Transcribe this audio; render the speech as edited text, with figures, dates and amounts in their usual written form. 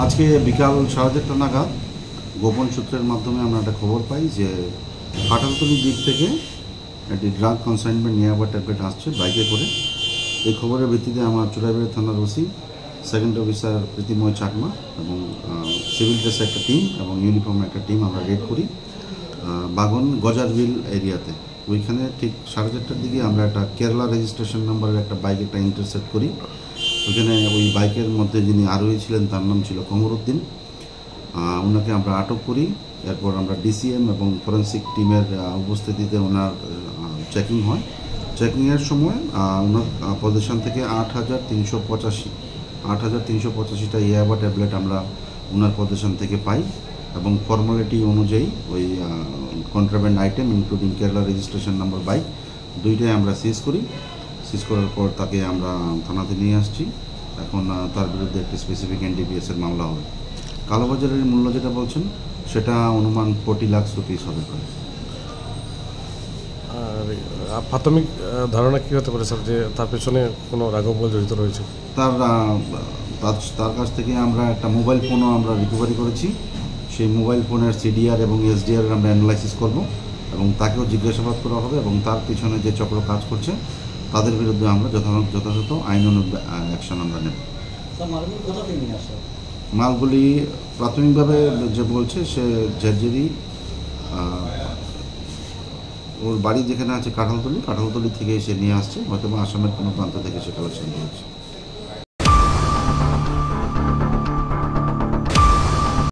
আজকে বিকাল 4:30 নাগাদ গোপন সূত্রের মাধ্যমে আমরা একটা খবর পাই যে কাঁঠালতলির দিক থেকে একটি ড্রাগ কনসাইনমেন্ট নিয়ে আবার ট্যাবলেট আসছে বাইকে করে। এই খবরের ভিত্তিতে আমার চুড়াইবাড়ি থানার ওসি, সেকেন্ড অফিসার প্রীতিময় চাকমা এবং সিভিল ড্রেসের একটা টিম এবং ইউনিফর্মের একটা টিম আমরা রেড করি বাগন গজারবিল এরিয়াতে। ওইখানে ঠিক 4:30টার দিকে আমরা একটা কেরালা রেজিস্ট্রেশন নাম্বারের একটা বাইক একটা ইন্টারসেপ্ট করি। ওইখানে ওই বাইকের মধ্যে যিনি আরোহী ছিলেন তার নাম ছিল কমরুদ্দিন। ওনাকে আমরা আটক করি। এরপর আমরা ডিসিএম এবং ফরেন্সিক টিমের উপস্থিতিতে ওনার চেকিং হয়। চেকিংয়ের সময় ওনার পজিশন থেকে 8,385টা ইয়াবা ট্যাবলেট আমরা ওনার পজিশন থেকে পাই এবং ফর্মালিটি অনুযায়ী ওই contraband item including Kerala registration number bike দুইটাই আমরা সিজ করি। সিজ করার পর তাকে আমরা থানাতে নিয়ে আসছি। এখন তার বিরুদ্ধে একটি স্পেসিফিক এনডিপিএসের মামলা হবে। কালোবাজারের মূল্য যেটা বলছেন সেটা অনুমান 40 লাখ রুপিস হবে। আর প্রাথমিক ধারণা কী হতে পারে স্যার, যে তার পেছনে কোনো রাঘব জড়িত রয়েছে? তার কাছ থেকে আমরা একটা মোবাইল ফোনও আমরা রিকভারি করেছি। সেই মোবাইল ফোনের সিডিআর এবং এসডিআর আমরা অ্যানালাইসিস করব এবং তাকেও জিজ্ঞাসাবাদ করা হবে এবং তার পিছনে যে চক্র কাজ করছে তাদের বিরুদ্ধে আমরা যথাযথ আইনানুগ অ্যাকশন আমরা নেব। মালগুলি প্রাথমিকভাবে যে বলছে সে ঝেরঝেরি, ওর বাড়ি যেখানে আছে কাঁঠালতলি থেকে সে নিয়ে আসছে, হয়তো আসামের কোনো প্রান্ত থেকে সে কালেকশন করেছে।